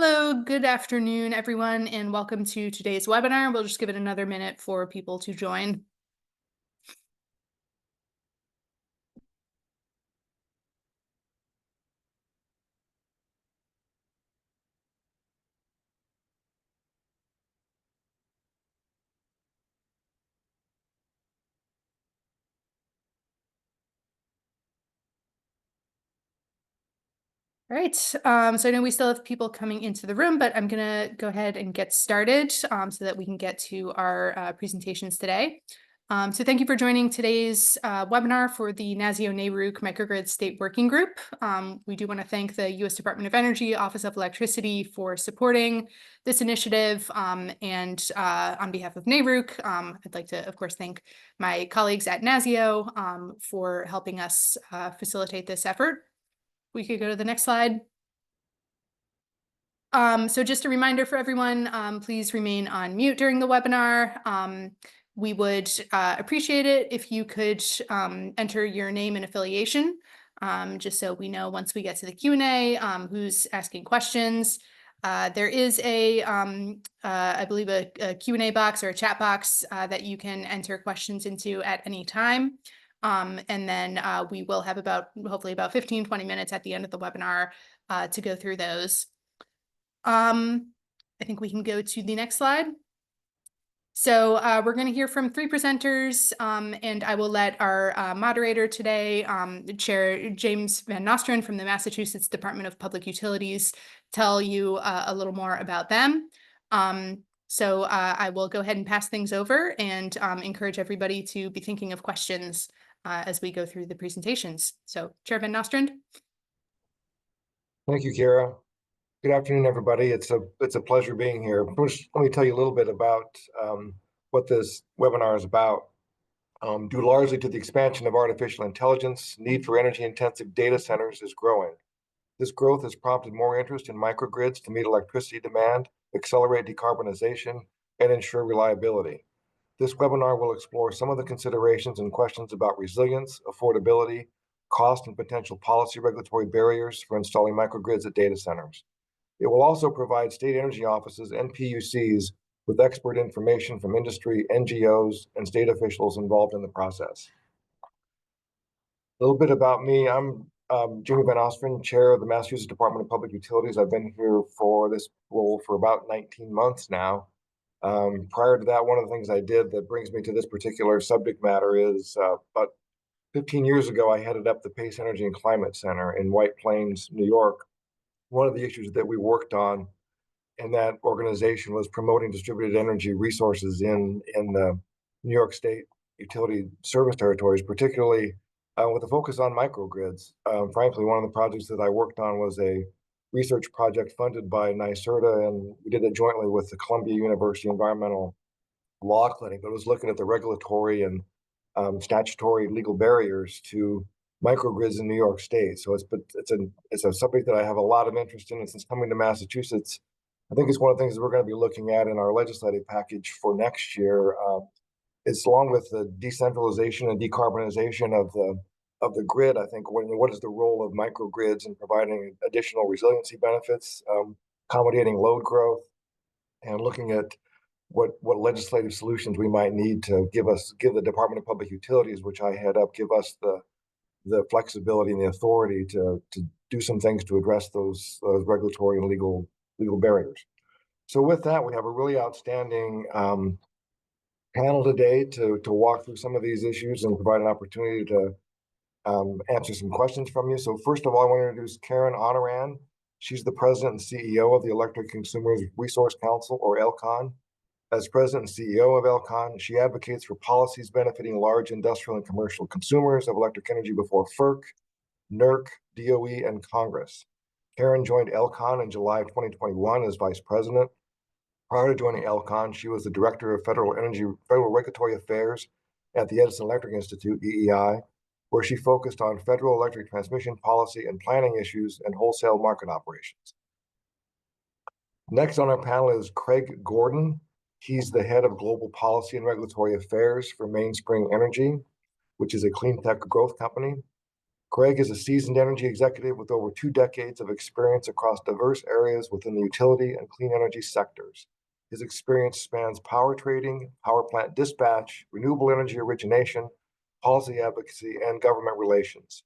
Hello, good afternoon, everyone, and welcome to today's webinar. We'll just give it another minute for people to join. All right, so I know we still have people coming into the room, but I'm gonna go ahead and get started so that we can get to our presentations today. So thank you for joining today's webinar for the NASEO-NARUC Microgrids State Working Group. We do want to thank the U.S. Department of Energy, Office of Electricity for supporting this initiative. And on behalf of NARUC, I'd like to, of course, thank my colleagues at NASEO for helping us facilitate this effort. We could go to the next slide. So just a reminder for everyone, please remain on mute during the webinar. We would appreciate it if you could enter your name and affiliation, just so we know once we get to the Q&A who's asking questions. There is I believe a Q&A box or a chat box that you can enter questions into at any time. And then we will have hopefully about 15-20 minutes at the end of the webinar to go through those. I think we can go to the next slide. So we're going to hear from three presenters, and I will let our moderator today, Chair James Van Nostrand from the Massachusetts Department of Public Utilities, tell you a little more about them. So I will go ahead and pass things over and encourage everybody to be thinking of questions as we go through the presentations. So Chair Van Nostrand. Thank you, Kara. Good afternoon, everybody. It's a pleasure being here. First, let me tell you a little bit about what this webinar is about. Due largely to the expansion of artificial intelligence, need for energy-intensive data centers is growing. This growth has prompted more interest in microgrids to meet electricity demand, accelerate decarbonization, and ensure reliability. This webinar will explore some of the considerations and questions about resilience, affordability, cost, and potential policy regulatory barriers for installing microgrids at data centers. It will also provide state energy offices and PUCs with expert information from industry, NGOs, and state officials involved in the process. A little bit about me. I'm Jamie Van Nostrand, Chair of the Massachusetts Department of Public Utilities. I've been here for this role for about 19 months now. Prior to that, one of the things I did that brings me to this particular subject matter is about 15 years ago, I headed up the Pace Energy and Climate Center in White Plains, New York. One of the issues that we worked on in that organization was promoting distributed energy resources in the New York State utility service territories, particularly with a focus on microgrids. Frankly, one of the projects that I worked on was a research project funded by NYSERDA, and we did it jointly with the Columbia University Environmental Law Clinic that was looking at the regulatory and statutory legal barriers to microgrids in New York State. So it's a subject that I have a lot of interest in, and since coming to Massachusetts, I think it's one of the things that we're going to be looking at in our legislative package for next year. It's along with the decentralization and decarbonization of the grid. I think what is the role of microgrids in providing additional resiliency benefits, accommodating load growth, and looking at what legislative solutions we might need to give the Department of Public Utilities, which I head up, give us the flexibility and the authority to do some things to address those regulatory and legal barriers. So with that, we have a really outstanding panel today to walk through some of these issues and provide an opportunity to answer some questions from you. So first of all, I want to introduce Karen Honoran. She's the president and CEO of the Electric Consumers Resource Council, or ELCON. As president and CEO of ELCON, she advocates for policies benefiting large industrial and commercial consumers of electric energy before FERC, NERC, DOE, and Congress. Karen joined ELCON in July of 2021 as vice president. Prior to joining ELCON, she was the director of federal regulatory affairs at the Edison Electric Institute, EEI, where she focused on federal electric transmission policy and planning issues and wholesale market operations. Next on our panel is Craig Gordon. He's the head of global policy and regulatory affairs for Mainspring Energy, which is a clean tech growth company. Craig is a seasoned energy executive with over 2 decades of experience across diverse areas within the utility and clean energy sectors. His experience spans power trading, power plant dispatch, renewable energy origination, policy advocacy, and government relations.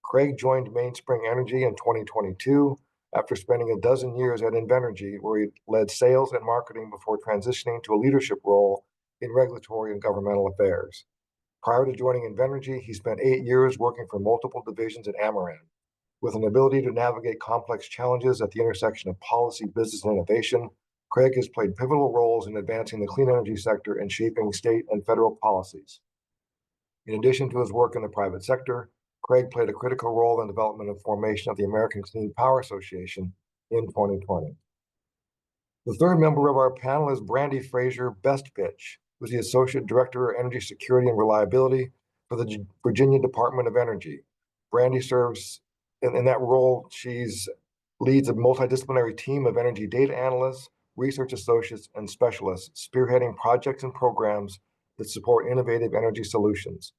Craig joined Mainspring Energy in 2022 after spending a dozen years at Invenergy, where he led sales and marketing before transitioning to a leadership role in regulatory and governmental affairs. Prior to joining Invenergy, he spent 8 years working for multiple divisions at Amaran. With an ability to navigate complex challenges at the intersection of policy, business, and innovation, Craig has played pivotal roles in advancing the clean energy sector and shaping state and federal policies. In addition to his work in the private sector, Craig played a critical role in the development and formation of the American Clean Power Association in 2020. The third member of our panel is Brandy Fraser Bestfitch, who's the Associate Director of Energy Security and Reliability for the Virginia Department of Energy. Brandy serves in that role. She's leads a multidisciplinary team of energy data analysts, research associates, and specialists, spearheading projects and programs that support innovative energy solutions.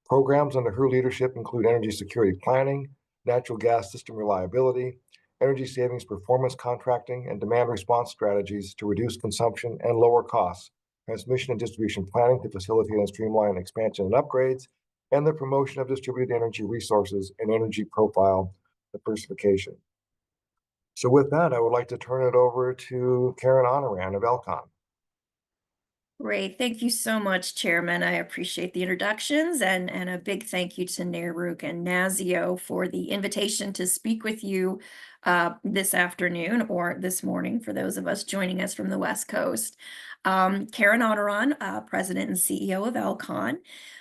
Programs under her leadership include energy security planning, natural gas system reliability, energy savings performance contracting, and demand response strategies to reduce consumption and lower costs, transmission and distribution planning to facilitate and streamline expansion and upgrades, and the promotion of distributed energy resources and energy profile diversification. So with that, I would like to turn it over to Karen Honoran of ELCON. Great. Thank you so much, Chairman. I appreciate the introductions and a big thank you to NARUC and NASEO for the invitation to speak with you this afternoon or this morning for those of us joining us from the West Coast. Karen Honoran, President and CEO of ELCON.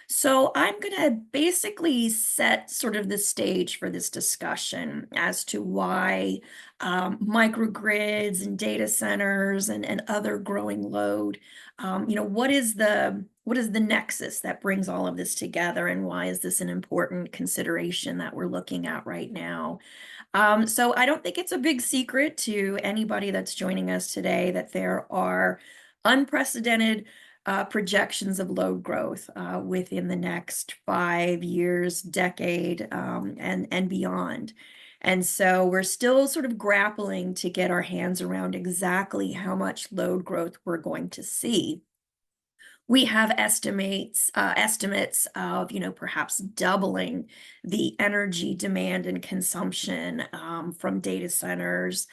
So I'm going to basically set sort of the stage for this discussion as to why microgrids and data centers and other growing load, what is the nexus that brings all of this together, and why is this an important consideration that we're looking at right now? So I don't think it's a big secret to anybody that's joining us today that there are unprecedented projections of load growth within the next 5 years, decade, and beyond. And so we're still sort of grappling to get our hands around exactly how much load growth we're going to see. We have estimates of, perhaps doubling the energy demand and consumption from data centers.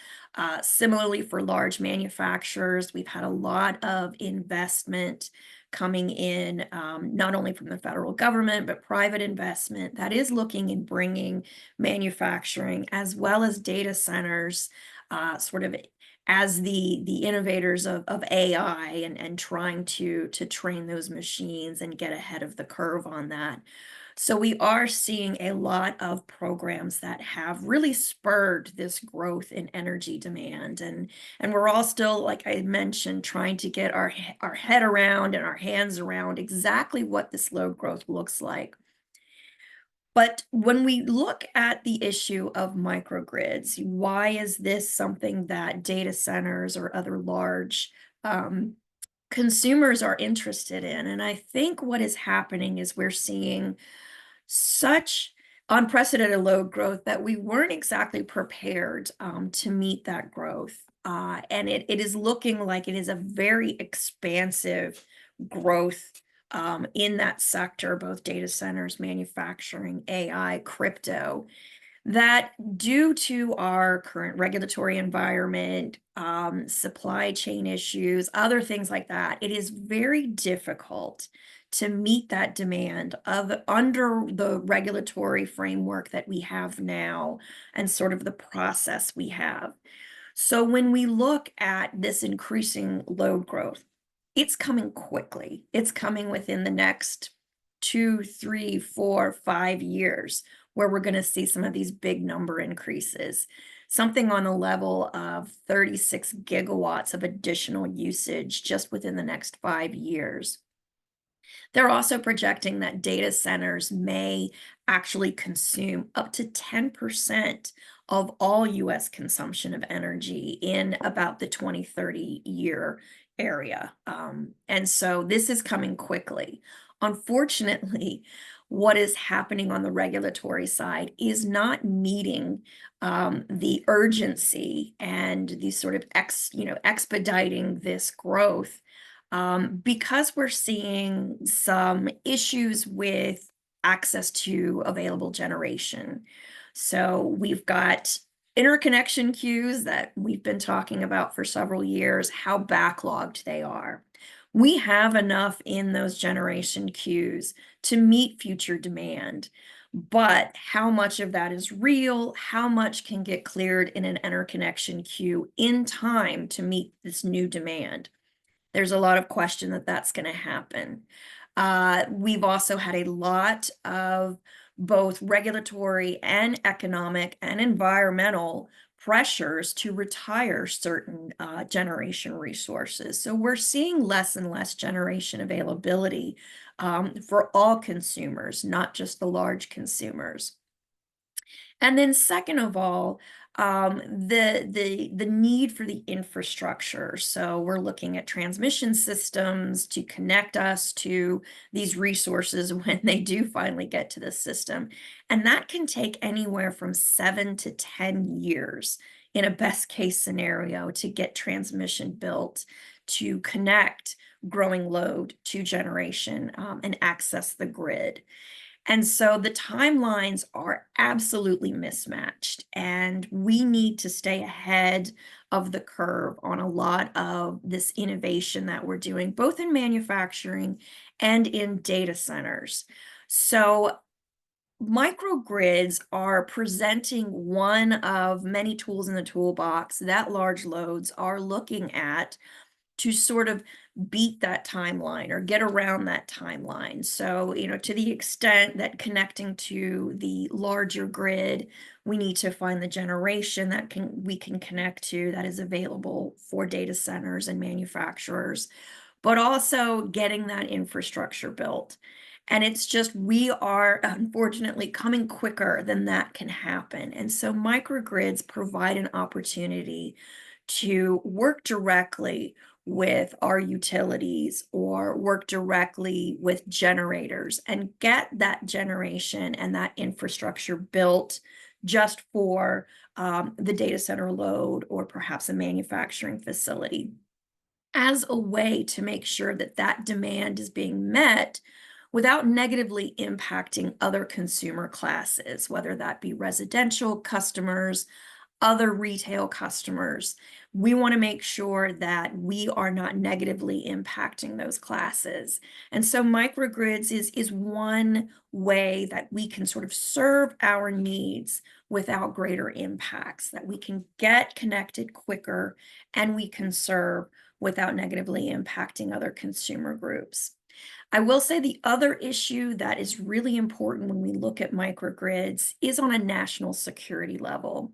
Similarly, for large manufacturers, we've had a lot of investment coming in, not only from the federal government, but private investment that is looking and bringing manufacturing as well as data centers sort of as the innovators of AI and trying to train those machines and get ahead of the curve on that. So we are seeing a lot of programs that have really spurred this growth in energy demand. And we're all still, like I mentioned, trying to get our head around and our hands around exactly what this load growth looks like. But when we look at the issue of microgrids, why is this something that data centers or other large consumers are interested in? And I think what is happening is we're seeing such unprecedented load growth that we weren't exactly prepared to meet that growth. And it is looking like it is a very expansive growth in that sector, both data centers, manufacturing, AI, crypto, that due to our current regulatory environment, supply chain issues, other things like that, it is very difficult to meet that demand under the regulatory framework that we have now and sort of the process we have. So when we look at this increasing load growth, it's coming quickly. It's coming within the next 2, 3, 4, 5 years, where we're going to see some of these big number increases, something on the level of 36 gigawatts of additional usage just within the next 5 years. They're also projecting that data centers may actually consume up to 10% of all US consumption of energy in about the 2030 year area. And so this is coming quickly. Unfortunately, what is happening on the regulatory side is not meeting the urgency and the sort of expediting this growth, because we're seeing some issues with access to available generation. So we've got interconnection queues that we've been talking about for several years, how backlogged they are. We have enough in those generation queues to meet future demand, but how much of that is real? How much can get cleared in an interconnection queue in time to meet this new demand? There's a lot of question that that's going to happen. We've also had a lot of both regulatory and economic and environmental pressures to retire certain generation resources. So we're seeing less and less generation availability for all consumers, not just the large consumers. And then second of all, the need for the infrastructure. So we're looking at transmission systems to connect us to these resources when they do finally get to the system. And that can take anywhere from 7 to 10 years in a best case scenario to get transmission built to connect growing load to generation and access the grid. And so the timelines are absolutely mismatched, and we need to stay ahead of the curve on a lot of this innovation that we're doing, both in manufacturing and in data centers. So microgrids are presenting one of many tools in the toolbox that large loads are looking at to sort of beat that timeline or get around that timeline. So, to the extent that connecting to the larger grid, we need to find the generation that we can connect to that is available for data centers and manufacturers, but also getting that infrastructure built. And it's just, we are unfortunately coming quicker than that can happen. And so microgrids provide an opportunity to work directly with our utilities or work directly with generators and get that generation and that infrastructure built just for the data center load or perhaps a manufacturing facility, as a way to make sure that that demand is being met without negatively impacting other consumer classes, whether that be residential customers, other retail customers. We want to make sure that we are not negatively impacting those classes. And so microgrids is one way that we can sort of serve our needs without greater impacts, that we can get connected quicker and we can serve without negatively impacting other consumer groups. I will say the other issue that is really important when we look at microgrids is on a national security level.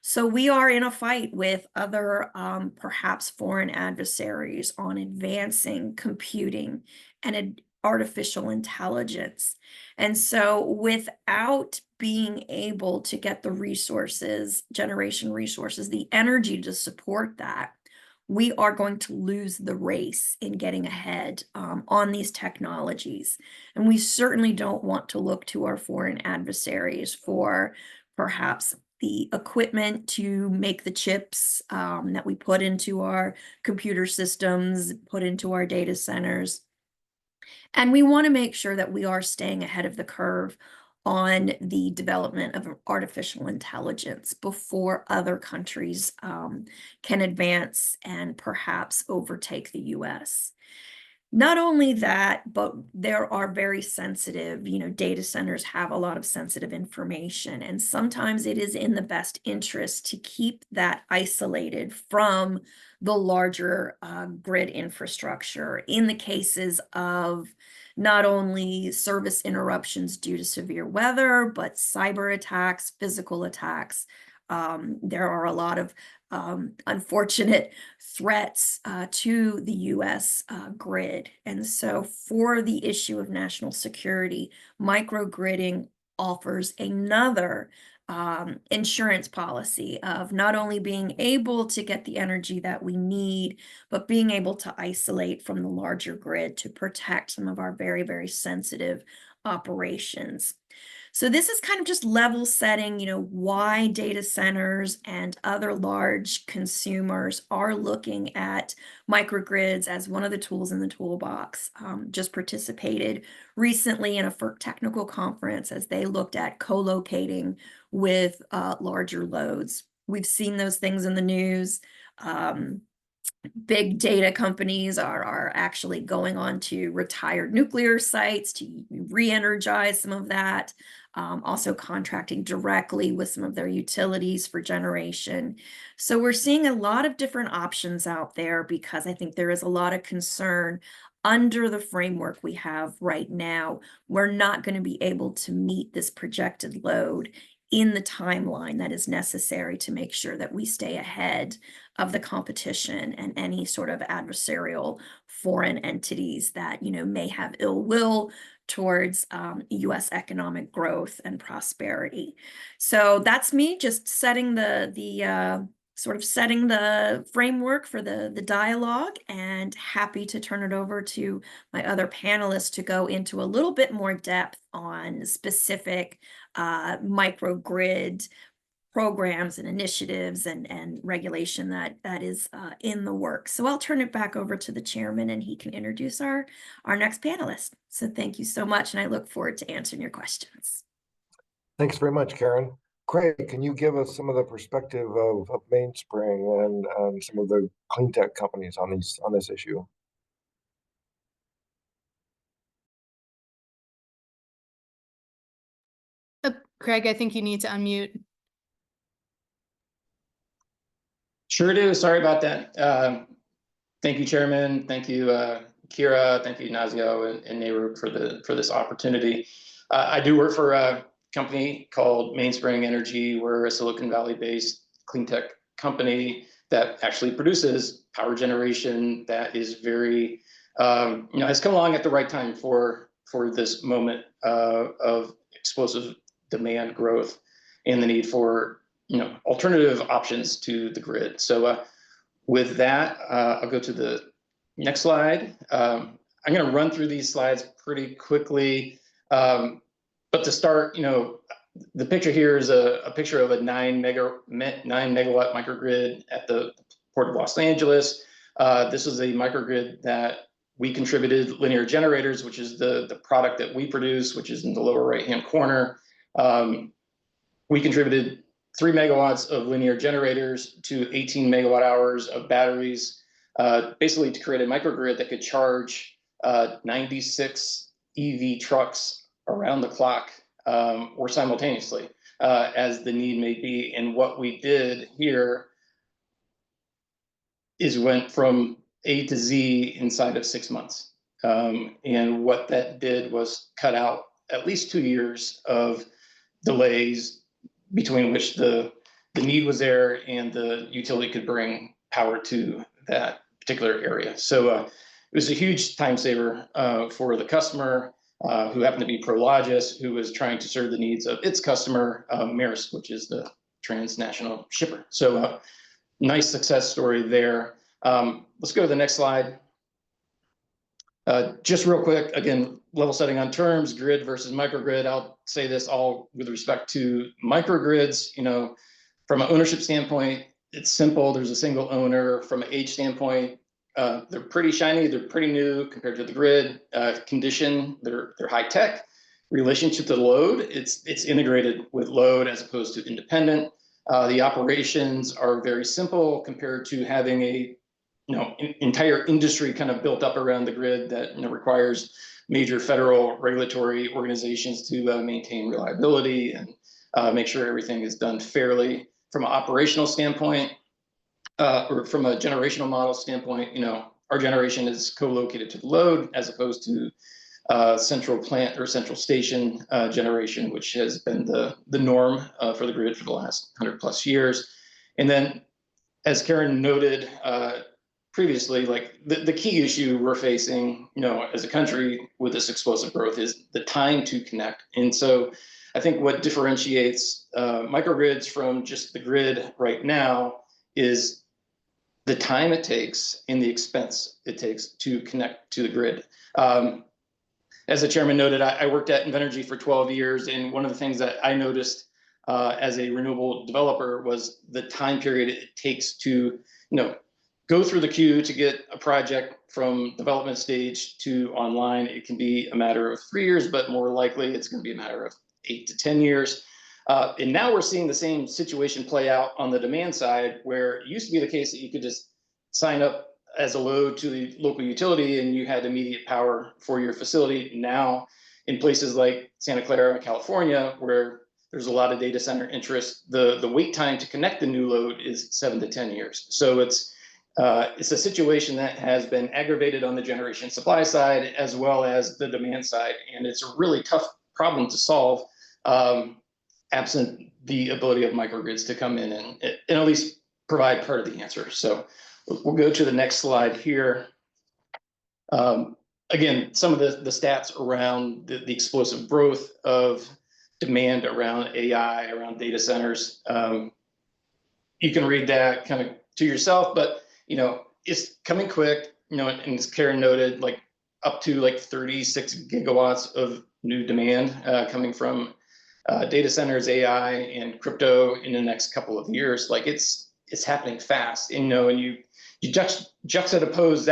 So we are in a fight with other perhaps foreign adversaries on advancing computing and artificial intelligence. And so without being able to get the resources, generation resources, the energy to support that, we are going to lose the race in getting ahead on these technologies. And we certainly don't want to look to our foreign adversaries for perhaps the equipment to make the chips that we put into our computer systems, put into our data centers. And we want to make sure that we are staying ahead of the curve on the development of artificial intelligence before other countries can advance and perhaps overtake the US. Not only that, but there are very sensitive, data centers have a lot of sensitive information, and sometimes it is in the best interest to keep that isolated from the larger grid infrastructure in the cases of not only service interruptions due to severe weather, but cyber attacks, physical attacks. There are a lot of unfortunate threats to the US grid. And so for the issue of national security, microgridding offers another insurance policy of not only being able to get the energy that we need, but being able to isolate from the larger grid to protect some of our very, very sensitive operations. So this is kind of just level setting, why data centers and other large consumers are looking at microgrids as one of the tools in the toolbox. Just participated recently in a FERC technical conference as they looked at co-locating with larger loads. We've seen those things in the news. Big data companies are actually going on to retired nuclear sites to re-energize some of that. Also contracting directly with some of their utilities for generation. So we're seeing a lot of different options out there because I think there is a lot of concern under the framework we have right now. We're not going to be able to meet this projected load in the timeline that is necessary to make sure that we stay ahead of the competition and any sort of adversarial foreign entities that may have ill will towards U.S. economic growth and prosperity. So that's me just setting the framework for the dialogue, and happy to turn it over to my other panelists to go into a little bit more depth on specific microgrid programs and initiatives and regulation that is in the works. So I'll turn it back over to the chairman and he can introduce our next panelist. So thank you so much, and I look forward to answering your questions. Thanks very much, Karen. Craig, can you give us some of the perspective of Mainspring and some of the clean tech companies on this issue? Craig, I think you need to unmute. Sure do. Sorry about that. Thank you, Chairman. Thank you, Kira. Thank you, NASEO and NARUC for this opportunity. I do work for a company called Mainspring Energy. We're a Silicon Valley-based clean tech company that actually produces power generation that is very, has come along at the right time for this moment of explosive demand growth and the need for alternative options to the grid. So with that, I'll go to the next slide. I'm going to run through these slides pretty quickly. But to start, the picture here is a picture of a 9 megawatt microgrid at the Port of Los Angeles. This is a microgrid that we contributed linear generators, which is the product that we produce, which is in the lower right-hand corner. We contributed 3 megawatts of linear generators to 18 megawatt hours of batteries, basically to create a microgrid that could charge 96 EV trucks around the clock or simultaneously as the need may be. And what we did here is went from A to Z inside of 6 months. And what that did was cut out at least 2 years of delays between which the need was there and the utility could bring power to that particular area. So it was a huge time saver for the customer who happened to be Prologis, who was trying to serve the needs of its customer, Maersk, which is the transnational shipper. So nice success story there. Let's go to the next slide. Just real quick, again, level setting on terms, grid versus microgrid. I'll say this all with respect to microgrids. From an ownership standpoint, it's simple. There's a single owner. From an age standpoint, they're pretty shiny. They're pretty new compared to the grid. Condition, they're high tech. Relationship to the load, it's integrated with load as opposed to independent. The operations are very simple compared to having a entire industry kind of built up around the grid that requires major federal regulatory organizations to maintain reliability and make sure everything is done fairly. From an operational standpoint, or from a generational model standpoint, our generation is co-located to the load as opposed to central plant or central station generation, which has been the norm for the grid for the last 100+ years. And then, as Karen noted previously, like the key issue we're facing, as a country with this explosive growth is the time to connect. And so I think what differentiates microgrids from just the grid right now is the time it takes and the expense it takes to connect to the grid. as the chairman noted, I worked at Invenergy for 12 years, and one of the things that I noticed as a renewable developer was the time period it takes to, go through the queue to get a project from development stage to online. It can be a matter of 3 years, but more likely it's going to be a matter of 8 to 10 years. And now we're seeing the same situation play out on the demand side, where it used to be the case that you could just sign up as a load to the local utility and you had immediate power for your facility. Now, in places like Santa Clara, California, where there's a lot of data center interest, the wait time to connect the new load is 7 to 10 years. So it's a situation that has been aggravated on the generation supply side as well as the demand side, and it's a really tough problem to solve, absent the ability of microgrids to come in and at least provide part of the answer. So we'll go to the next slide here. Again, some of the stats around the explosive growth of demand around AI, around data centers. You can read that kind of to yourself, but it's coming quick, and as Karen noted, like up to like 36 gigawatts of new demand coming from data centers, AI, and crypto in the next couple of years. Like it's happening fast, and you juxtapose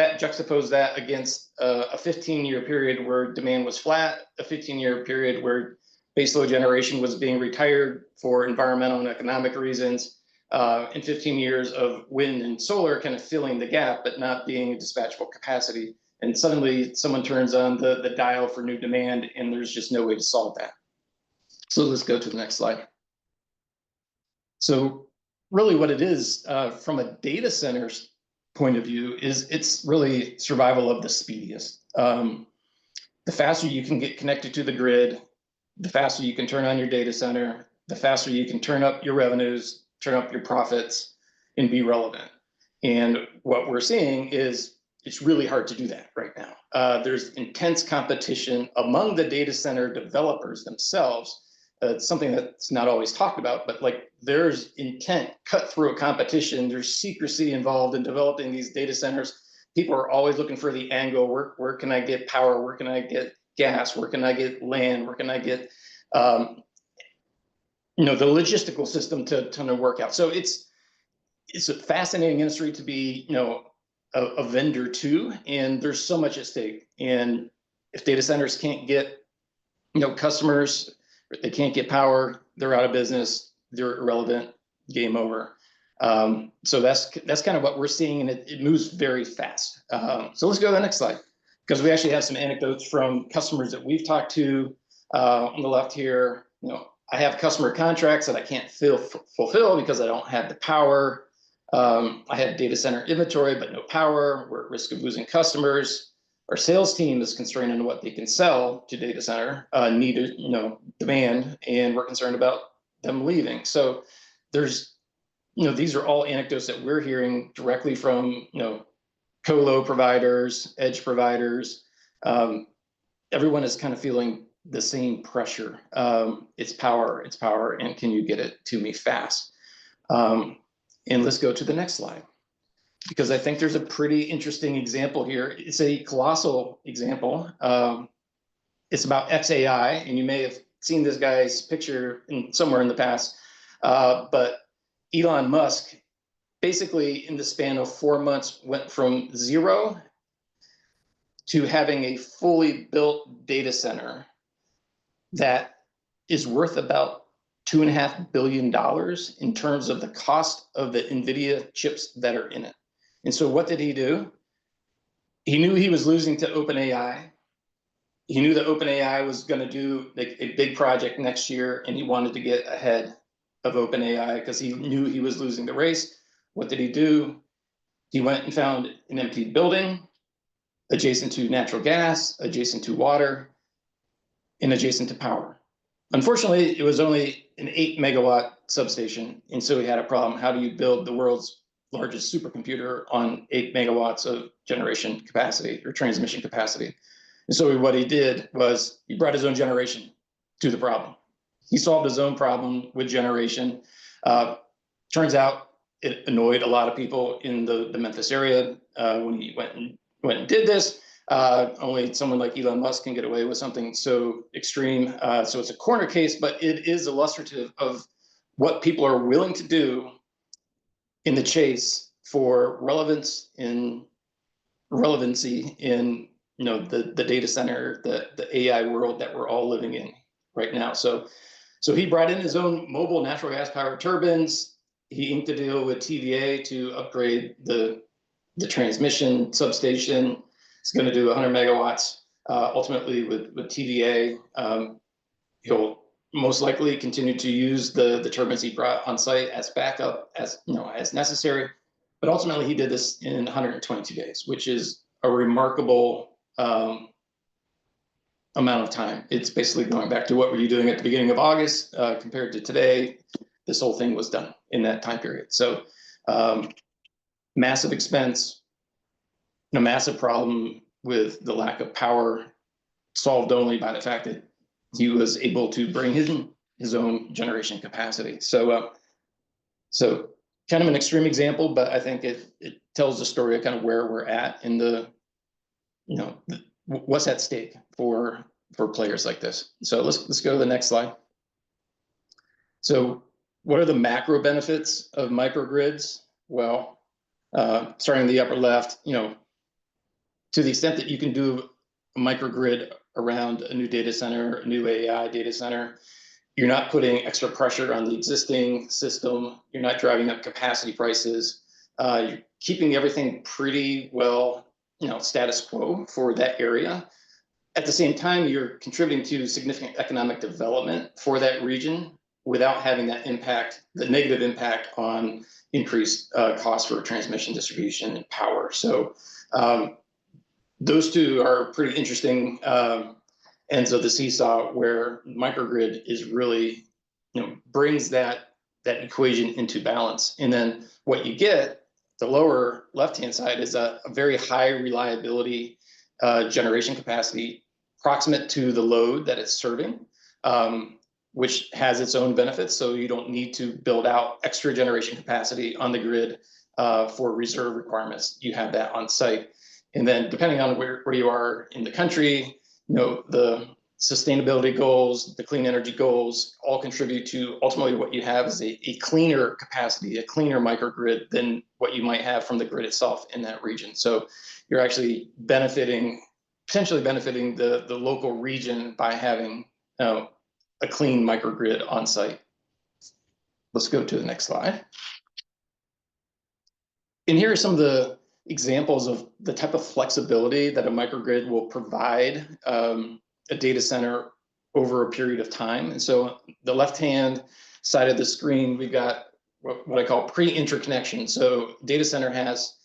that against a 15-year period where demand was flat, a 15-year period where baseload generation was being retired for environmental and economic reasons, and 15 years of wind and solar kind of filling the gap, but not being a dispatchable capacity. And suddenly someone turns on the dial for new demand, and there's just no way to solve that. So let's go to the next slide. So really what it is from a data center's point of view is it's really survival of the speediest. The faster you can get connected to the grid, the faster you can turn on your data center, the faster you can turn up your revenues, turn up your profits, and be relevant. And what we're seeing is it's really hard to do that right now. There's intense competition among the data center developers themselves. It's something that's not always talked about, but like there's intent, cutthroat competition. There's secrecy involved in developing these data centers. People are always looking for the angle. Where can I get power? Where can I get gas? Where can I get land? Where can I get, the logistical system to work out? So it's a fascinating industry to be, a vendor to, and there's so much at stake. And if data centers can't get, customers, they can't get power, they're out of business, they're irrelevant, game over. So that's kind of what we're seeing, and it moves very fast. So let's go to the next slide, because we actually have some anecdotes from customers that we've talked to. On the left here, I have customer contracts that I can't fulfill because I don't have the power. I have data center inventory, but no power. We're at risk of losing customers. Our sales team is constrained on what they can sell to data center, needed, demand, and we're concerned about them leaving. So there's, these are all anecdotes that we're hearing directly from, colo providers, edge providers. Everyone is kind of feeling the same pressure. It's power, and can you get it to me fast? And let's go to the next slide, because I think there's a pretty interesting example here. It's a colossal example. It's about XAI, and you may have seen this guy's picture somewhere in the past, but Elon Musk basically in the span of 4 months went from 0 to having a fully built data center that is worth about $2.5 billion in terms of the cost of the NVIDIA chips that are in it. And so what did he do? He knew he was losing to OpenAI. He knew that OpenAI was going to do a big project next year, and he wanted to get ahead of OpenAI because he knew he was losing the race. What did he do? He went and found an empty building adjacent to natural gas, adjacent to water, and adjacent to power. Unfortunately, it was only an 8-megawatt substation, and so we had a problem. How do you build the world's largest supercomputer on 8 megawatts of generation capacity or transmission capacity? And so what he did was he brought his own generation to the problem. He solved his own problem with generation. Turns out it annoyed a lot of people in the Memphis area when he went and did this. Only someone like Elon Musk can get away with something so extreme. So it's a corner case, but it is illustrative of what people are willing to do in the chase for relevancy in the data center, the AI world that we're all living in right now. So he brought in his own mobile natural gas powered turbines. He inked a deal with TVA to upgrade the transmission substation. It's going to do 100 megawatts ultimately with TVA. He'll most likely continue to use the turbines he brought on site as backup as necessary. But ultimately, he did this in 122 days, which is a remarkable amount of time. It's basically going back to what were you doing at the beginning of August compared to today. This whole thing was done in that time period. So massive expense, a massive problem with the lack of power, solved only by the fact that he was able to bring his own generation capacity. So kind of an extreme example, but I think it tells the story of kind of where we're at in what's at stake for players like this. So let's go to the next slide. So what are the macro benefits of microgrids? Well, starting in the upper left, to the extent that you can do a microgrid around a new data center, a new AI data center, you're not putting extra pressure on the existing system. You're not driving up capacity prices. You're keeping everything pretty well, status quo for that area. At the same time, you're contributing to significant economic development for that region without having that impact, the negative impact on increased costs for transmission, distribution, and power. So those two are pretty interesting ends of the seesaw, where microgrid is really, brings that equation into balance. And then what you get, the lower left-hand side, is a very high reliability generation capacity proximate to the load that it's serving, which has its own benefits. So you don't need to build out extra generation capacity on the grid for reserve requirements. You have that on site. And then depending on where you are in the country, the sustainability goals, the clean energy goals all contribute to ultimately what you have is a cleaner capacity, a cleaner microgrid than what you might have from the grid itself in that region. So you're actually potentially benefiting the local region by having a clean microgrid on site. Let's go to the next slide. And here are some of the examples of the type of flexibility that a microgrid will provide a data center over a period of time. And so the left-hand side of the screen, we've got what I call pre-interconnection. So data center has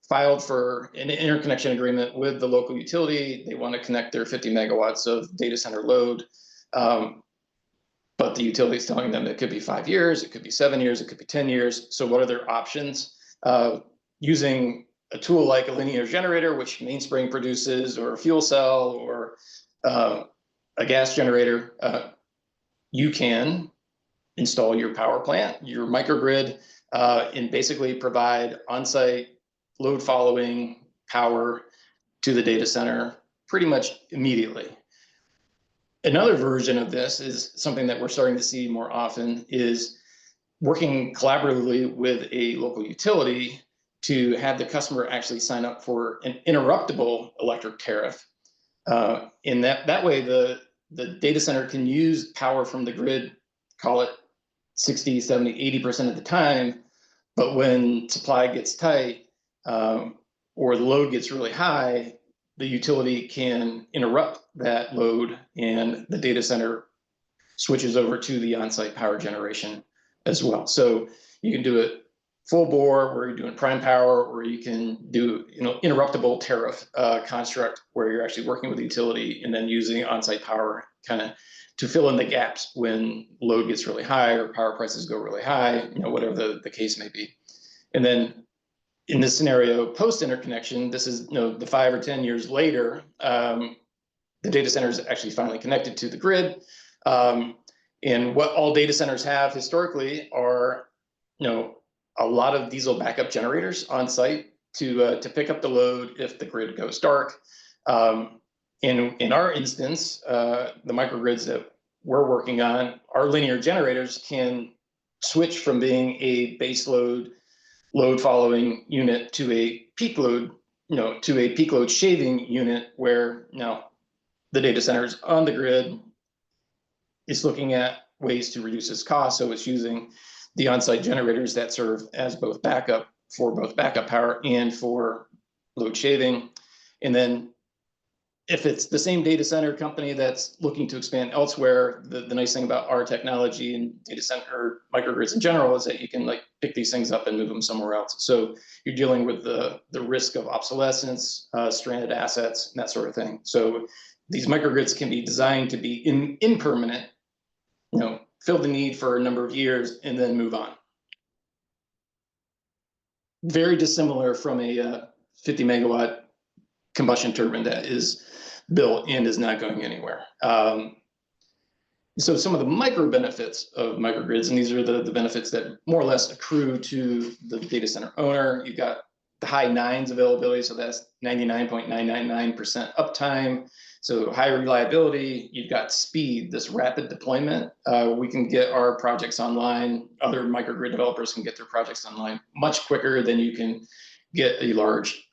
filed for an interconnection agreement with the local utility. They want to connect their 50 megawatts of data center load. But the utility is telling them it could be 5 years, it could be 7 years, it could be 10 years. So what are their options? Using a tool like a linear generator, which Mainspring produces, or a fuel cell, or a gas generator, you can install your power plant, your microgrid, and basically provide on-site load following power to the data center pretty much immediately. Another version of this is something that we're starting to see more often, is working collaboratively with a local utility to have the customer actually sign up for an interruptible electric tariff. In that way, the data center can use power from the grid, call it 60, 70, 80% of the time. But when supply gets tight or the load gets really high, the utility can interrupt that load and the data center switches over to the on-site power generation as well. So you can do it full bore, where you're doing prime power, or you can do interruptible tariff construct, where you're actually working with the utility and then using on-site power kind of to fill in the gaps when load gets really high or power prices go really high, whatever the case may be. And then in this scenario, post interconnection, this is the 5 or 10 years later, the data center is actually finally connected to the grid. And what all data centers have historically are a lot of diesel backup generators on site to pick up the load if the grid goes dark. In our instance, the microgrids that we're working on, our linear generators can switch from being a base load following unit to a peak load, to a peak load shaving unit, where the data center's on the grid. It's looking at ways to reduce its cost, so it's using the on-site generators that serve as both backup power and for load shaving. And then if it's the same data center company that's looking to expand elsewhere, the nice thing about our technology and data center microgrids in general is that you can pick these things up and move them somewhere else. So you're dealing with the risk of obsolescence, stranded assets, and that sort of thing. So these microgrids can be designed to be impermanent, fill the need for a number of years and then move on. Very dissimilar from a 50 megawatt combustion turbine that is built and is not going anywhere. So some of the micro benefits of microgrids, and these are the benefits that more or less accrue to the data center owner. You've got the high nines availability, so that's 99.999% uptime. So high reliability. You've got speed, this rapid deployment. We can get our projects online. Other microgrid developers can get their projects online much quicker than you can get a large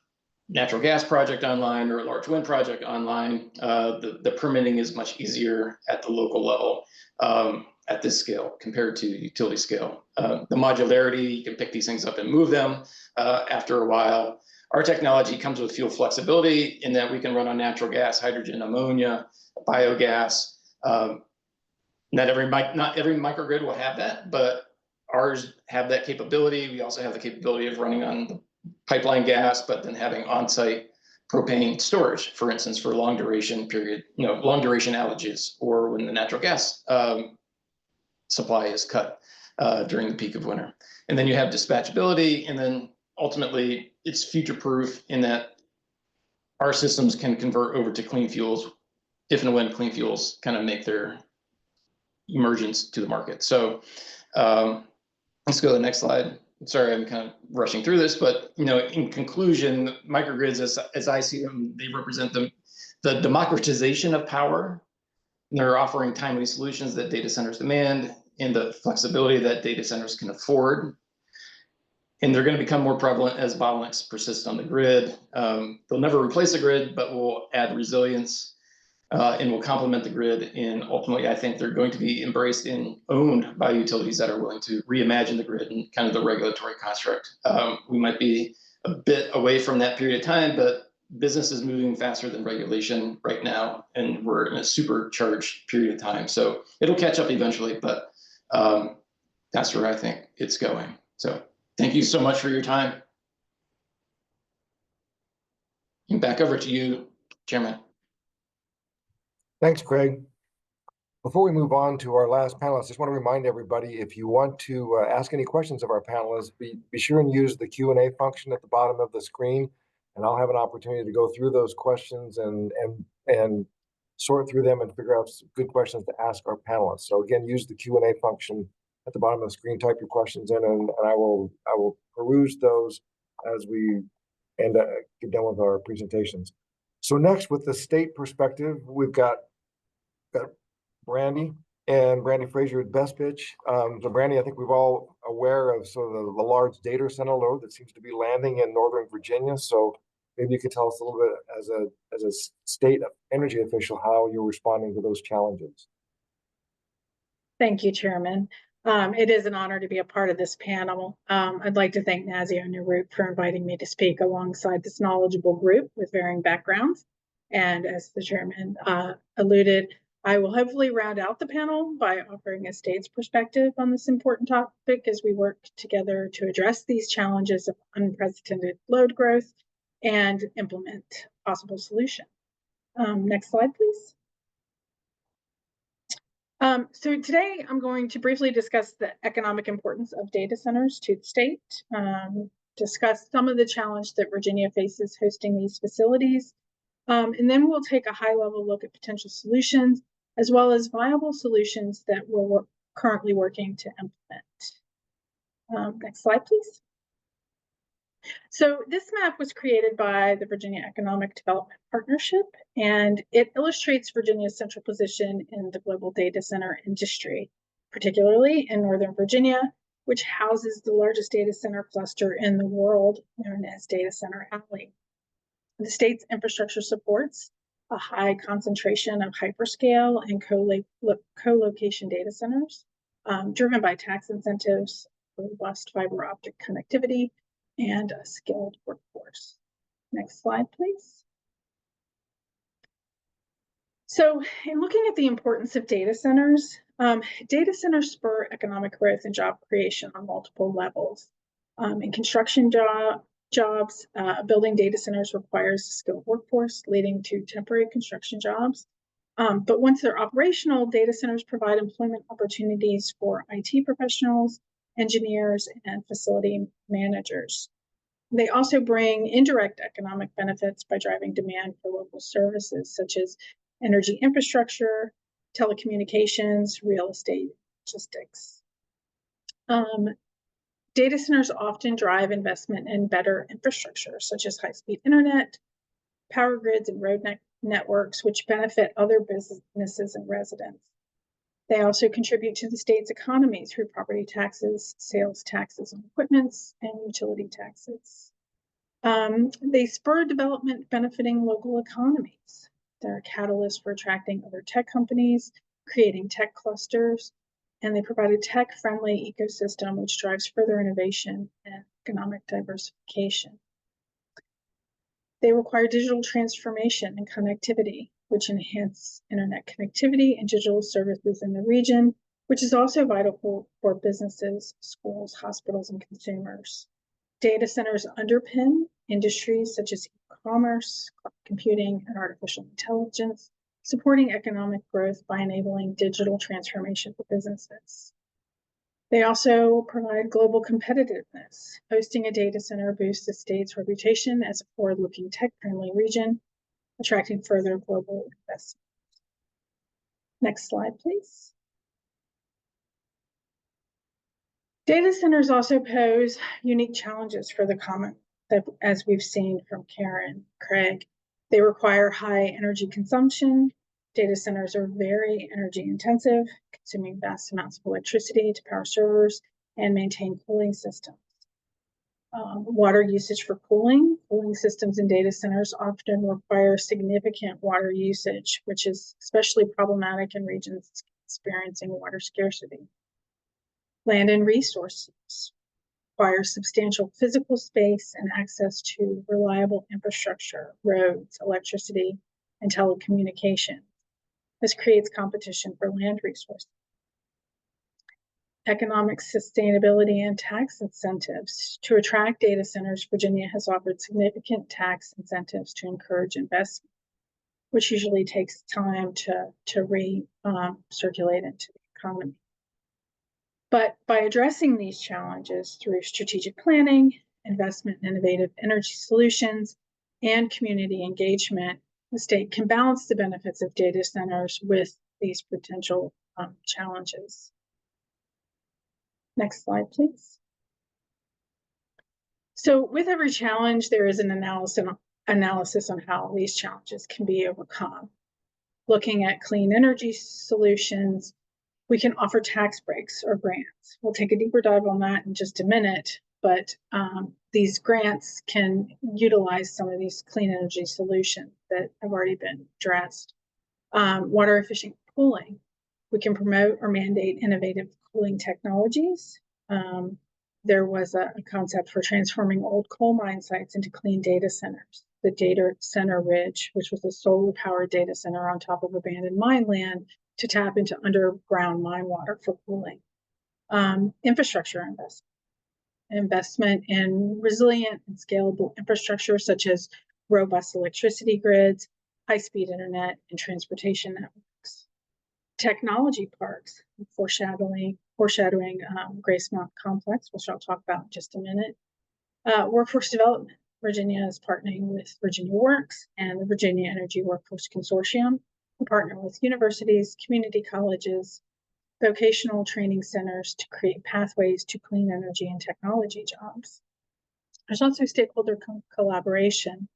natural gas project online or a large wind project online. The permitting is much easier at the local level at this scale compared to utility scale. The modularity, you can pick these things up and move them after a while. Our technology comes with fuel flexibility in that we can run on natural gas, hydrogen, ammonia, biogas. Not every microgrid will have that, but ours have that capability. We also have the capability of running on the pipeline gas, but then having on-site propane storage, for instance, for long duration outages, or when the natural gas supply is cut during the peak of winter. And then you have dispatchability, and then ultimately it's future-proof in that our systems can convert over to clean fuels if and when clean fuels kind of make their emergence to the market. So let's go to the next slide. Sorry, I'm kind of rushing through this, but in conclusion, microgrids, as I see them, they represent the democratization of power. They're offering timely solutions that data centers demand and the flexibility that data centers can afford. And they're going to become more prevalent as bottlenecks persist on the grid. They'll never replace the grid, but will add resilience and will complement the grid. And ultimately, I think they're going to be embraced and owned by utilities that are willing to reimagine the grid and kind of the regulatory construct. We might be a bit away from that period of time, but business is moving faster than regulation right now, and we're in a supercharged period of time. So it'll catch up eventually, but that's where I think it's going. So thank you so much for your time. And back over to you, Chairman. Thanks, Craig. Before we move on to our last panelist, I just want to remind everybody, if you want to ask any questions of our panelists, be sure and use the Q&A function at the bottom of the screen, and I'll have an opportunity to go through those questions and sort through them and figure out some good questions to ask our panelists. So again, use the Q&A function at the bottom of the screen, type your questions in, and I will peruse those as we get done with our presentations. So next, with the state perspective, we've got Brandy Fraser with Best Pitch. So Brandy, I think we're all aware of sort of the large data center load that seems to be landing in Northern Virginia. So maybe you could tell us a little bit as a state energy official, how you're responding to those challenges. Thank you, Chairman. It is an honor to be a part of this panel. I'd like to thank NASEO-NARUC for inviting me to speak alongside this knowledgeable group with varying backgrounds. And as the Chairman alluded, I will hopefully round out the panel by offering a state's perspective on this important topic as we work together to address these challenges of unprecedented load growth and implement possible solutions. Next slide, please. So today I'm going to briefly discuss the economic importance of data centers to the state, discuss some of the challenge that Virginia faces hosting these facilities, and then we'll take a high-level look at potential solutions, as well as viable solutions that we're currently working to implement. Next slide, please. So this map was created by the Virginia Economic Development Partnership, and it illustrates Virginia's central position in the global data center industry, particularly in Northern Virginia, which houses the largest data center cluster in the world, known as Data Center Alley. The state's infrastructure supports a high concentration of hyperscale and co-location data centers, driven by tax incentives, robust fiber optic connectivity, and a skilled workforce. Next slide, please. So in looking at the importance of data centers spur economic growth and job creation on multiple levels. In construction jobs, building data centers requires a skilled workforce, leading to temporary construction jobs. But once they're operational, data centers provide employment opportunities for IT professionals, engineers, and facility managers. They also bring indirect economic benefits by driving demand for local services such as energy infrastructure, telecommunications, real estate, logistics. Data centers often drive investment in better infrastructure, such as high-speed internet, power grids, and road networks, which benefit other businesses and residents. They also contribute to the state's economy through property taxes, sales taxes on equipments, and utility taxes. They spur development benefiting local economies. They're a catalyst for attracting other tech companies, creating tech clusters, and they provide a tech-friendly ecosystem which drives further innovation and economic diversification. They require digital transformation and connectivity, which enhance internet connectivity and digital services in the region, which is also vital for businesses, schools, hospitals, and consumers. Data centers underpin industries such as e-commerce, cloud computing, and artificial intelligence, supporting economic growth by enabling digital transformation for businesses. They also provide global competitiveness. Hosting a data center boosts the state's reputation as a forward-looking tech-friendly region, attracting further global investment. Next slide, please. Data centers also pose unique challenges for the common, as we've seen from Karen, Craig. They require high energy consumption. Data centers are very energy intensive, consuming vast amounts of electricity to power servers and maintain cooling systems. Water usage for cooling. Cooling systems in data centers often require significant water usage, which is especially problematic in regions experiencing water scarcity. Land and resources require substantial physical space and access to reliable infrastructure, roads, electricity, and telecommunications. This creates competition for land resources. Economic sustainability and tax incentives. To attract data centers, Virginia has offered significant tax incentives to encourage investment, which usually takes time to recirculate into the economy. But by addressing these challenges through strategic planning, investment in innovative energy solutions, and community engagement, the state can balance the benefits of data centers with these potential challenges. Next slide, please. So with every challenge, there is an analysis on how these challenges can be overcome. Looking at clean energy solutions, we can offer tax breaks or grants. We'll take a deeper dive on that in just a minute, but these grants can utilize some of these clean energy solutions that have already been addressed. Water efficient cooling. We can promote or mandate innovative cooling technologies. There was a concept for transforming old coal mine sites into clean data centers. The Data Center Ridge, which was a solar-powered data center on top of abandoned mine land, to tap into underground mine water for cooling. Infrastructure investment in resilient and scalable infrastructure such as robust electricity grids, high-speed internet, and transportation networks. Technology parks, foreshadowing Grace Mount Complex, which I'll talk about in just a minute. Workforce development. Virginia is partnering with Virginia Works and the Virginia Energy Workforce Consortium. We partner with universities, community colleges, vocational training centers to create pathways to clean energy and technology jobs. There's also stakeholder collaboration.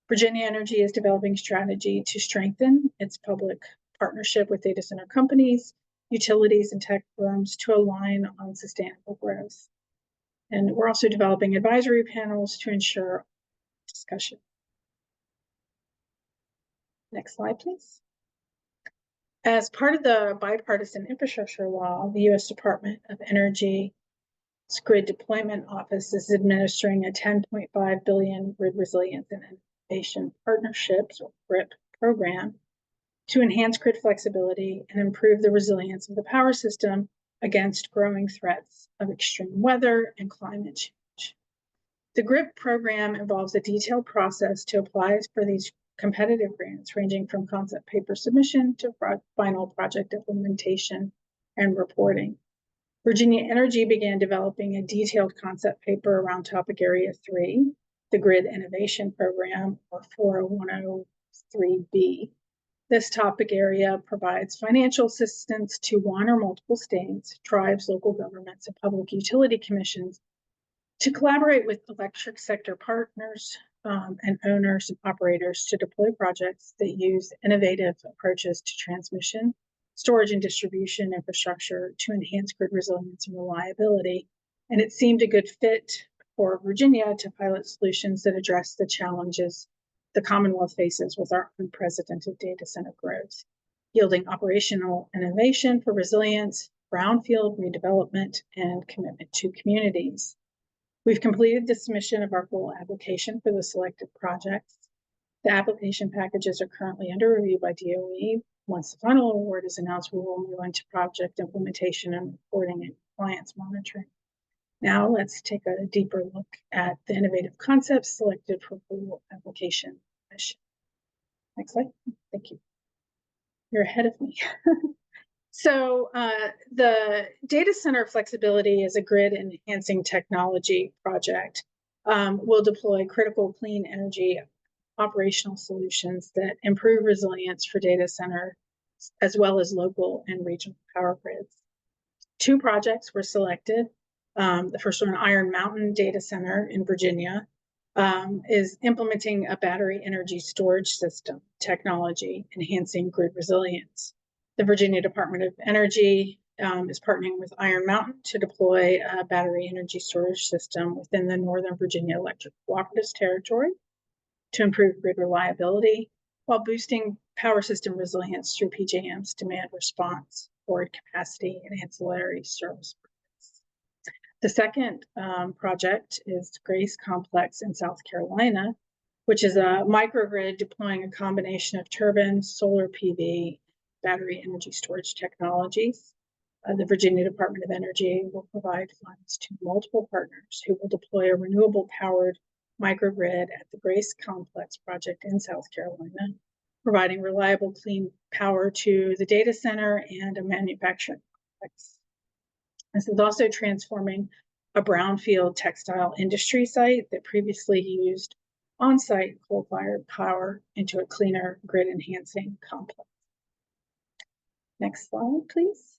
Virginia Energy is developing strategy to strengthen its public partnership with data center companies, utilities, and tech firms to align on sustainable growth. And we're also developing advisory panels to ensure discussion. Next slide, please. As part of the bipartisan infrastructure law, the U.S. Department of Energy's Grid Deployment Office is administering a $10.5 billion Grid Resilience and Innovation Partnerships, or GRIP, program to enhance grid flexibility and improve the resilience of the power system against growing threats of extreme weather and climate change. The GRIP program involves a detailed process to apply for these competitive grants, ranging from concept paper submission to final project implementation and reporting. Virginia Energy began developing a detailed concept paper around Topic Area 3, the Grid Innovation Program, or 40103B. This topic area provides financial assistance to one or multiple states, tribes, local governments, and public utility commissions to collaborate with electric sector partners and owners and operators to deploy projects that use innovative approaches to transmission, storage, and distribution infrastructure to enhance grid resilience and reliability. And it seemed a good fit for Virginia to pilot solutions that address the challenges the Commonwealth faces with our unprecedented data center growth, yielding operational innovation for resilience, brownfield redevelopment, and commitment to communities. We've completed the submission of our full application for the selected projects. The application packages are currently under review by DOE. Once the final award is announced, we will move into project implementation and reporting and compliance monitoring. Now let's take a deeper look at the innovative concepts selected for full application submission. Next slide. Thank you. You're ahead of me. So the data center flexibility is a grid enhancing technology project. We'll deploy critical clean energy operational solutions that improve resilience for data centers, as well as local and regional power grids. 2 projects were selected. The first one, Iron Mountain Data Center in Virginia, is implementing a battery energy storage system technology, enhancing grid resilience. The Virginia Department of Energy is partnering with Iron Mountain to deploy a battery energy storage system within the Northern Virginia Electric Cooperatives territory to improve grid reliability while boosting power system resilience through PJM's demand response, forward capacity, and ancillary service projects. The second project is Grace Complex in South Carolina, which is a microgrid deploying a combination of turbines, solar PV, battery energy storage technologies. The Virginia Department of Energy will provide funds to multiple partners who will deploy a renewable powered microgrid at the Grace Complex project in South Carolina, providing reliable clean power to the data center and a manufacturing complex. This is also transforming a brownfield textile industry site that previously used on-site coal-fired power into a cleaner grid enhancing complex. Next slide, please.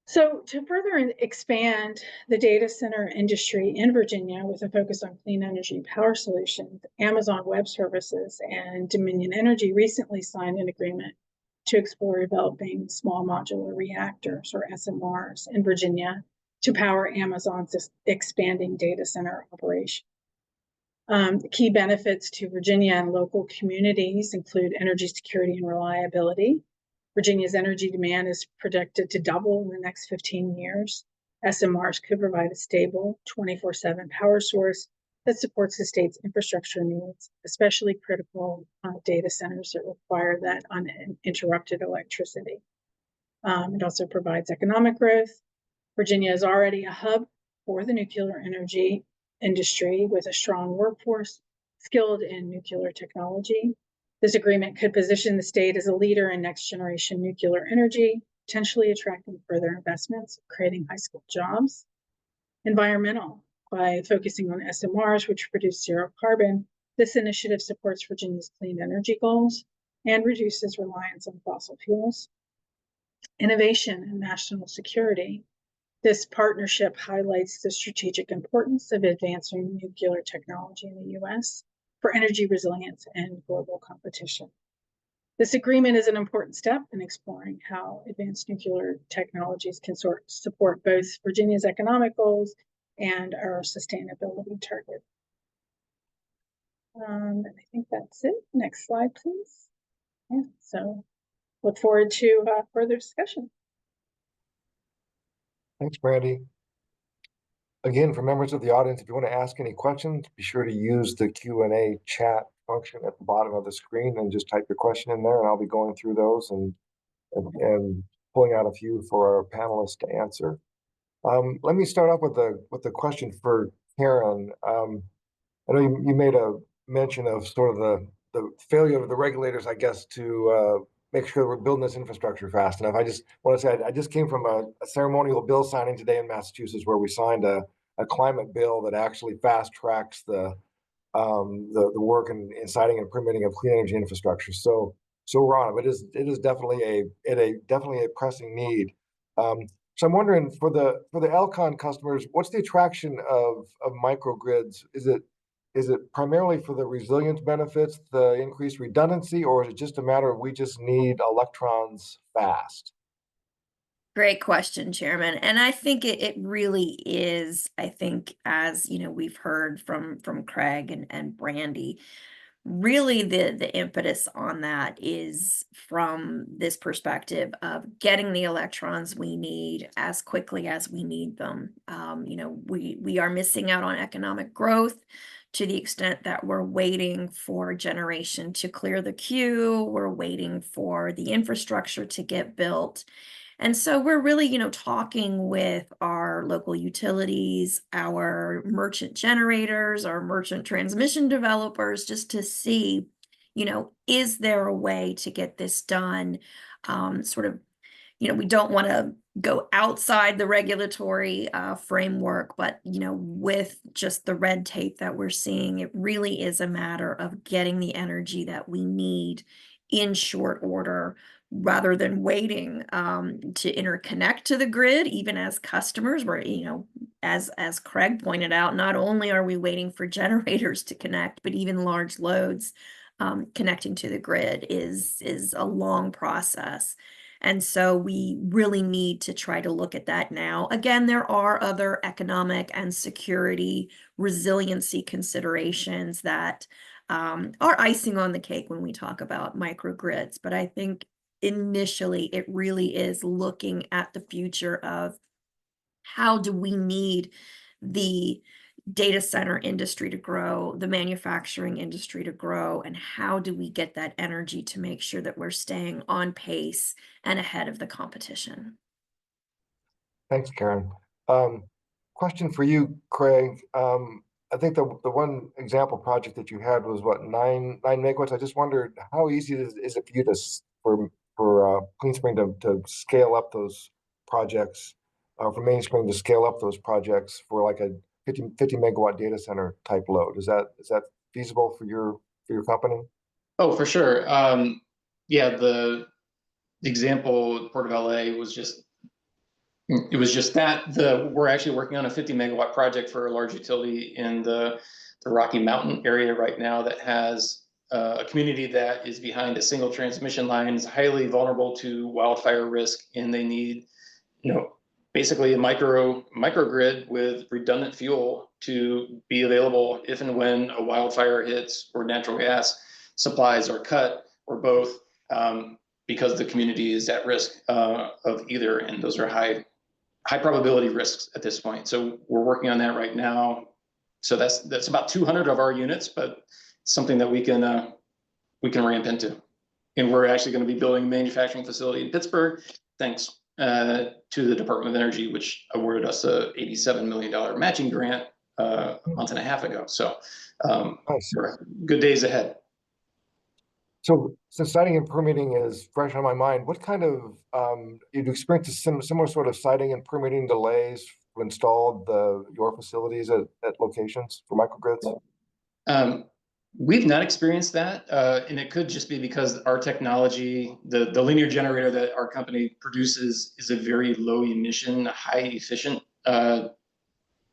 So to further expand the data center industry in Virginia with a focus on clean energy power solutions, Amazon Web Services and Dominion Energy recently signed an agreement to explore developing small modular reactors, or SMRs, in Virginia to power Amazon's expanding data center operation. Key benefits to Virginia and local communities include energy security and reliability. Virginia's energy demand is projected to double in the next 15 years. SMRs could provide a stable 24/7 power source that supports the state's infrastructure needs, especially critical data centers that require that uninterrupted electricity. It also provides economic growth. Virginia is already a hub for the nuclear energy industry with a strong workforce skilled in nuclear technology. This agreement could position the state as a leader in next generation nuclear energy, potentially attracting further investments, creating high-skilled jobs. Environmental, by focusing on SMRs, which produce zero carbon, this initiative supports Virginia's clean energy goals and reduces reliance on fossil fuels. Innovation and national security. This partnership highlights the strategic importance of advancing nuclear technology in the U.S. for energy resilience and global competition. This agreement is an important step in exploring how advanced nuclear technologies can support both Virginia's economic goals and our sustainability target. I think that's it. Next slide, please. Yeah, so look forward to further discussion. Thanks, Brandy. Again, for members of the audience, if you want to ask any questions, be sure to use the Q&A chat function at the bottom of the screen and just type your question in there, and I'll be going through those and pulling out a few for our panelists to answer. Let me start off with the question for Karen. I know you made a mention of sort of the failure of the regulators, I guess, to make sure that we're building this infrastructure fast enough. I just want to say I just came from a ceremonial bill signing today in Massachusetts where we signed a climate bill that actually fast tracks the work in siting and permitting of clean energy infrastructure. So we're on it. It is definitely a pressing need. So I'm wondering for the LCON customers, what's the attraction of microgrids? Is it primarily for the resilience benefits, the increased redundancy, or is it just a matter of we just need electrons fast? Great question, Chairman. And I think it really is, I think, as you know, we've heard from Craig and Brandy, really the impetus on that is from this perspective of getting the electrons we need as quickly as we need them. You know, we are missing out on economic growth to the extent that we're waiting for generation to clear the queue, we're waiting for the infrastructure to get built. And so we're really, you know, talking with our local utilities, our merchant generators, our merchant transmission developers, just to see, you know, is there a way to get this done? Sort of, you know, we don't want to go outside the regulatory framework, but, you know, with just the red tape that we're seeing, it really is a matter of getting the energy that we need in short order, rather than waiting to interconnect to the grid. Even as customers, we're, you know, as Craig pointed out, not only are we waiting for generators to connect, but even large loads connecting to the grid is a long process. And so we really need to try to look at that now. Again, there are other economic and security resiliency considerations that are icing on the cake when we talk about microgrids. But I think initially it really is looking at the future of how do we need the data center industry to grow, the manufacturing industry to grow, and how do we get that energy to make sure that we're staying on pace and ahead of the competition. Thanks, Karen. Question for you, Craig. I think the one example project that you had was what, 9 megawatts. I just wondered how easy is it for you to for Clean Spring to scale up those projects, for Mainspring to scale up those projects for like a 50 megawatt data center type load. Is that feasible for your company? Oh, for sure. Yeah, the example Port of LA was just that we're actually working on a 50 megawatt project for a large utility in the Rocky Mountain area right now that has a community that is behind a single transmission line, is highly vulnerable to wildfire risk, and they need, you know, basically a microgrid with redundant fuel to be available if and when a wildfire hits or natural gas supplies are cut, or both, because the community is at risk of either, and those are high probability risks at this point. So we're working on that right now. So that's about 200 of our units, but something that we can ramp into. And we're actually going to be building a manufacturing facility in Pittsburgh, thanks to the Department of Energy, which awarded us a $87 million matching grant a month and a half ago. So Nice. Good days ahead. So since siting and permitting is fresh on my mind, what kind of you've experienced a similar sort of siting and permitting delays installed your facilities at locations for microgrids? We've not experienced that, and it could just be because our technology, the linear generator that our company produces, is a very low emission, high efficient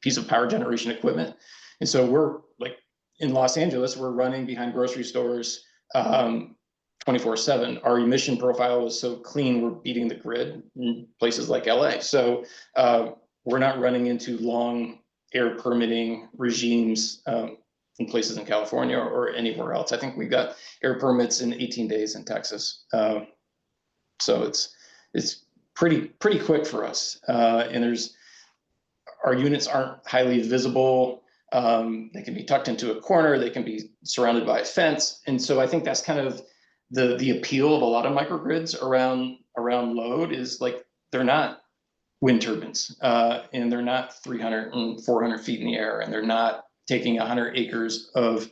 piece of power generation equipment. And so we're like in Los Angeles, we're running behind grocery stores 24/7. Our emission profile is so clean, we're beating the grid in places like LA. So we're not running into long air permitting regimes in places in California or anywhere else. I think we've got air permits in 18 days in Texas. So it's pretty quick for us. And our units aren't highly visible. They can be tucked into a corner. They can be surrounded by a fence. And so I think that's kind of the appeal of a lot of microgrids around load is like, they're not wind turbines, and they're not 300 and 400 feet in the air, and they're not taking 100 acres of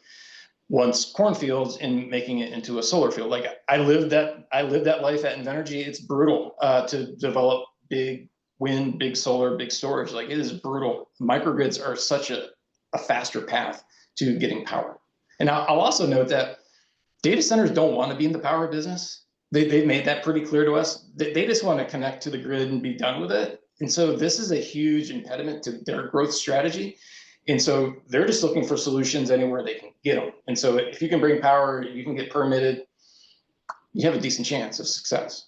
once cornfields and making it into a solar field. Like I lived that life at Invenergy. It's brutal to develop big wind, big solar, big storage. Like it is brutal. Microgrids are such a faster path to getting power. And I'll also note that data centers don't want to be in the power business. They've made that pretty clear to us. They just want to connect to the grid and be done with it. And so this is a huge impediment to their growth strategy. And so they're just looking for solutions anywhere they can get them. And so if you can bring power, you can get permitted, you have a decent chance of success.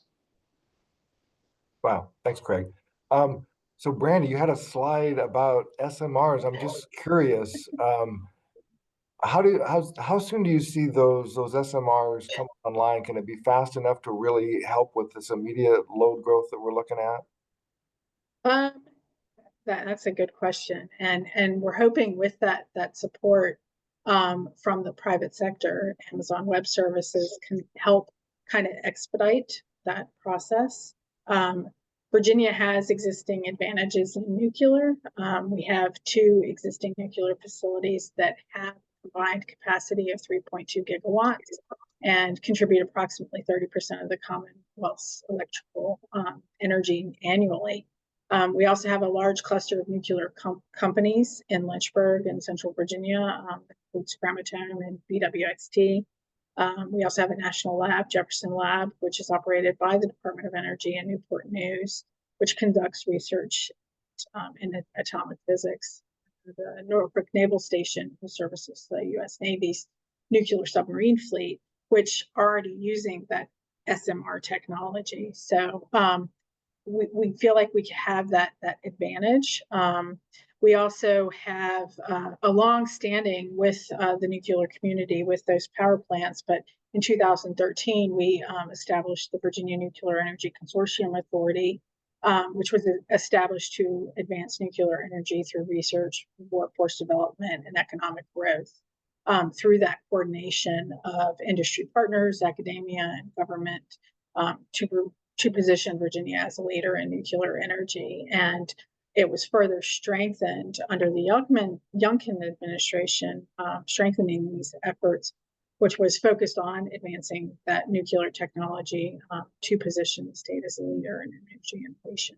Wow, thanks, Craig. So Brandy, you had a slide about SMRs. I'm just curious, how soon do you see those SMRs come online? Can it be fast enough to really help with this immediate load growth that we're looking at? That's a good question, and we're hoping with that support from the private sector, Amazon Web Services can help kind of expedite that process. Virginia has existing advantages in nuclear. We have 2 existing nuclear facilities that have combined capacity of 3.2 gigawatts and contribute approximately 30% of the Commonwealth's electrical energy annually. We also have a large cluster of nuclear companies in Lynchburg and Central Virginia, includes Framatome and BWXT. We also have a national lab, Jefferson Lab, which is operated by the Department of Energy and Newport News, which conducts research in atomic physics. The Norfolk Naval Station, who services the U.S. Navy's nuclear submarine fleet, which are already using that SMR technology. So we feel like we have that advantage. We also have a long standing with the nuclear community with those power plants, but in 2013, we established the Virginia Nuclear Energy Consortium Authority, which was established to advance nuclear energy through research, workforce development, and economic growth. Through that coordination of industry partners, academia, and government to position Virginia as a leader in nuclear energy. And it was further strengthened under the Youngkin administration, strengthening these efforts, which was focused on advancing that nuclear technology to position the state as a leader in energy innovation.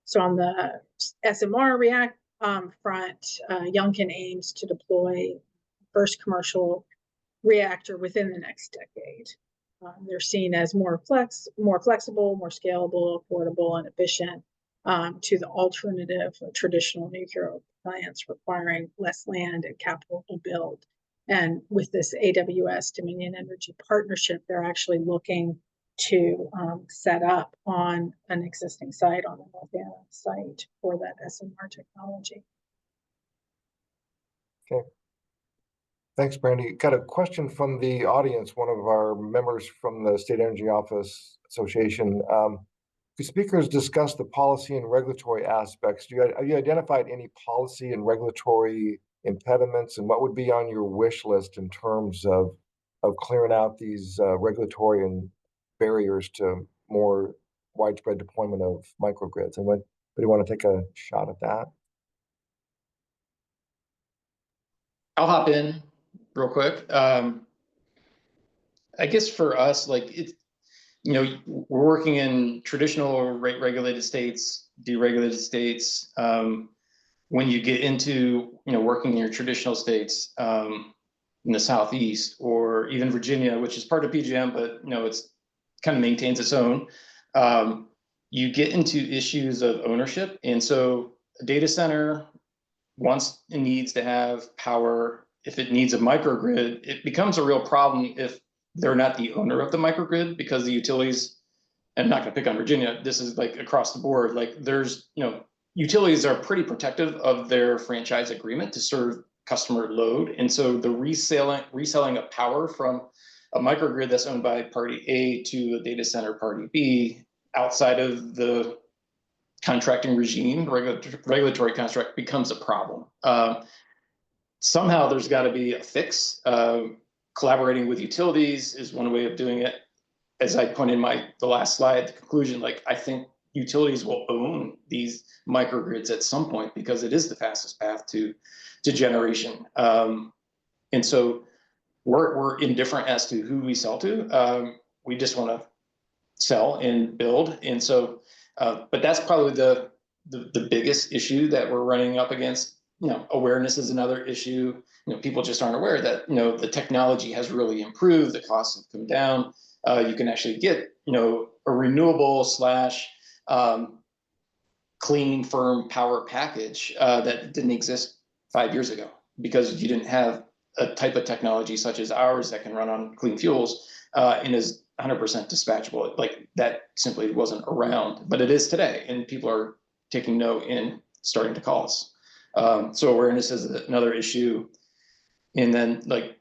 So on the SMR front, Youngkin aims to deploy first commercial reactor within the next decade. They're seen as more flexible, more scalable, affordable, and efficient to the alternative traditional nuclear plants requiring less land and capital to build. And with this AWS Dominion Energy partnership, they're actually looking to set up on an existing site on the North Anna site for that SMR technology. Okay. Thanks, Brandy. Got a question from the audience, one of our members from the State Energy Office Association. The speakers discussed the policy and regulatory aspects. Have you identified any policy and regulatory impediments, and what would be on your wish list in terms of clearing out these regulatory and barriers to more widespread deployment of microgrids? Anybody want to take a shot at that? I'll hop in real quick. I guess for us, like we're working in traditional regulated states, deregulated states. When you get into working in your traditional states, in the Southeast, or even Virginia, which is part of PJM, but it's kind of maintains its own. You get into issues of ownership, and so a data center wants and needs to have power. If it needs a microgrid, it becomes a real problem if they're not the owner of the microgrid, because the utilities, and I'm not going to pick on Virginia, this is like across the board, like there's, utilities are pretty protective of their franchise agreement to serve customer load. And so the reselling of power from a microgrid that's owned by party A to a data center party B outside of the contracting regime, regulatory construct, becomes a problem. Somehow there's got to be a fix. Collaborating with utilities is one way of doing it. As I pointed in the last slide, the conclusion, like I think utilities will own these microgrids at some point, because it is the fastest path to generation. And so we're indifferent as to who we sell to. We just want to sell and build. And so, but that's probably the biggest issue that we're running up against. Awareness is another issue. People just aren't aware that, the technology has really improved, the costs have come down. You can actually get, a renewable / clean, firm power package that didn't exist 5 years ago, because you didn't have a type of technology such as ours that can run on clean fuels and is 100% dispatchable. Like that simply wasn't around, but it is today, and people are taking note and starting to call us. So awareness is another issue. And then, like,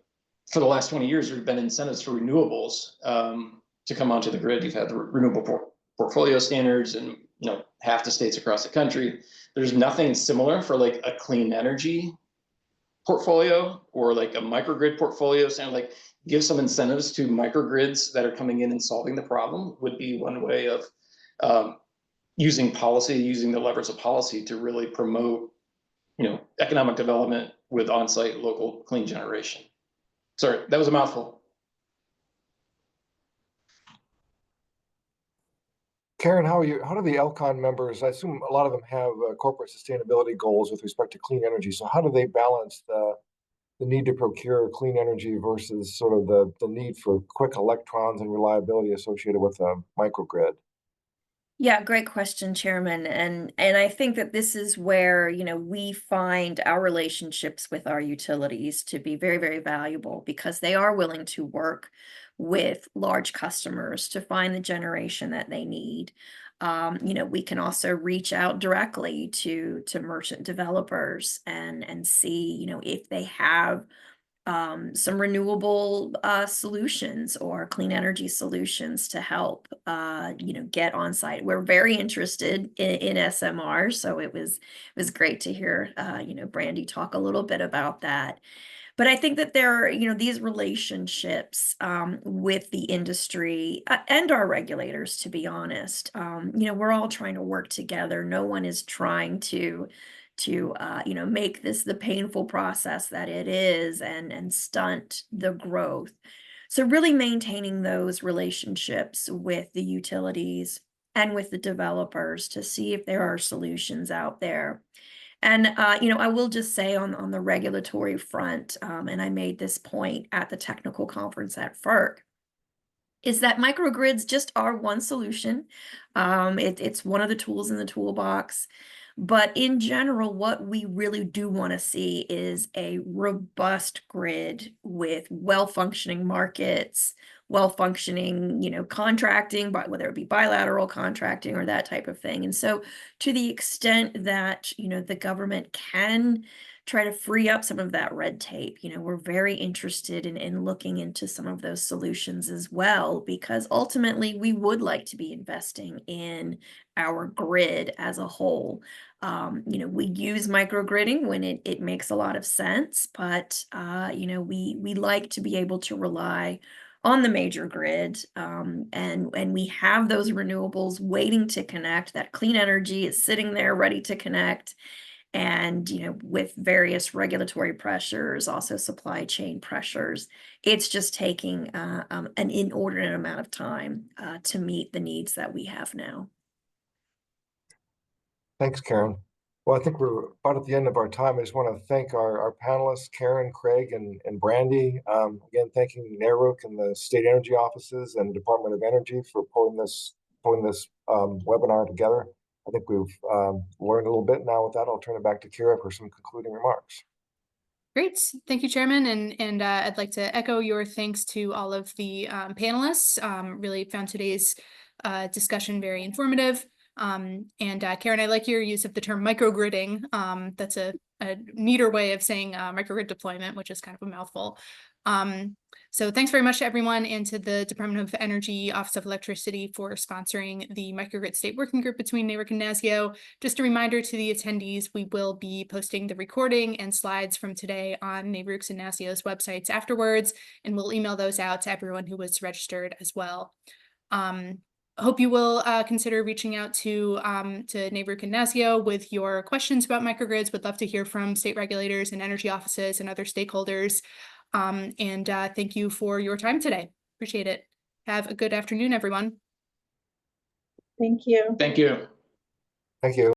for the last 20 years, there have been incentives for renewables to come onto the grid. You've had the renewable portfolio standards, and half the states across the country. There's nothing similar for like a clean energy portfolio or like a microgrid portfolio. So like give some incentives to microgrids that are coming in and solving the problem would be one way of using the levers of policy to really promote, economic development with on-site local clean generation. Sorry, that was a mouthful. Karen, how do the LCON members, I assume a lot of them have corporate sustainability goals with respect to clean energy. So how do they balance the need to procure clean energy versus sort of the need for quick electrons and reliability associated with a microgrid? Yeah, great question, Chairman. And I think that this is where, we find our relationships with our utilities to be very, very valuable, because they are willing to work with large customers to find the generation that they need. We can also reach out directly to merchant developers and see, if they have some renewable solutions or clean energy solutions to help get on site. We're very interested in SMR, so it was great to hear Brandy talk a little bit about that. But I think that there are, these relationships with the industry and our regulators, to be honest. We're all trying to work together. No one is trying to make this the painful process that it is and stunt the growth. So really maintaining those relationships with the utilities and with the developers to see if there are solutions out there. And, I will just say on the regulatory front, and I made this point at the technical conference at FERC, is that microgrids just are one solution. It's one of the tools in the toolbox. But in general, what we really do want to see is a robust grid with well-functioning markets, well-functioning, contracting, whether it be bilateral contracting or that type of thing. And so to the extent that, the government can try to free up some of that red tape, we're very interested in looking into some of those solutions as well, because ultimately we would like to be investing in our grid as a whole. We use microgridding when it makes a lot of sense, but we like to be able to rely on the major grid, and we have those renewables waiting to connect. That clean energy is sitting there ready to connect, and with various regulatory pressures, also supply chain pressures, it's just taking an inordinate amount of time to meet the needs that we have now. Thanks, Karen. Well, I think we're about at the end of our time. I just want to thank our panelists, Karen, Craig, and Brandy. Again, thanking NARUC and the state energy offices and Department of Energy for pulling this webinar together. I think we've learned a little bit. Now with that, I'll turn it back to Kira for some concluding remarks. Great. Thank you, Chairman. And I'd like to echo your thanks to all of the panelists. Really found today's discussion very informative. Karen, I like your use of the term microgridding. That's a neater way of saying microgrid deployment, which is kind of a mouthful. So thanks very much to everyone and to the Department of Energy Office of Electricity for sponsoring the Microgrid State Working Group between NARUC and NASEO. Just a reminder to the attendees, we will be posting the recording and slides from today on NARUC's and NASEO's websites afterwards, and we'll email those out to everyone who was registered as well. Hope you will consider reaching out to NARUC and NASEO with your questions about microgrids. Would love to hear from state regulators and energy offices and other stakeholders. Thank you for your time today. Appreciate it. Have a good afternoon, everyone. Thank you. Thank you. Thank you.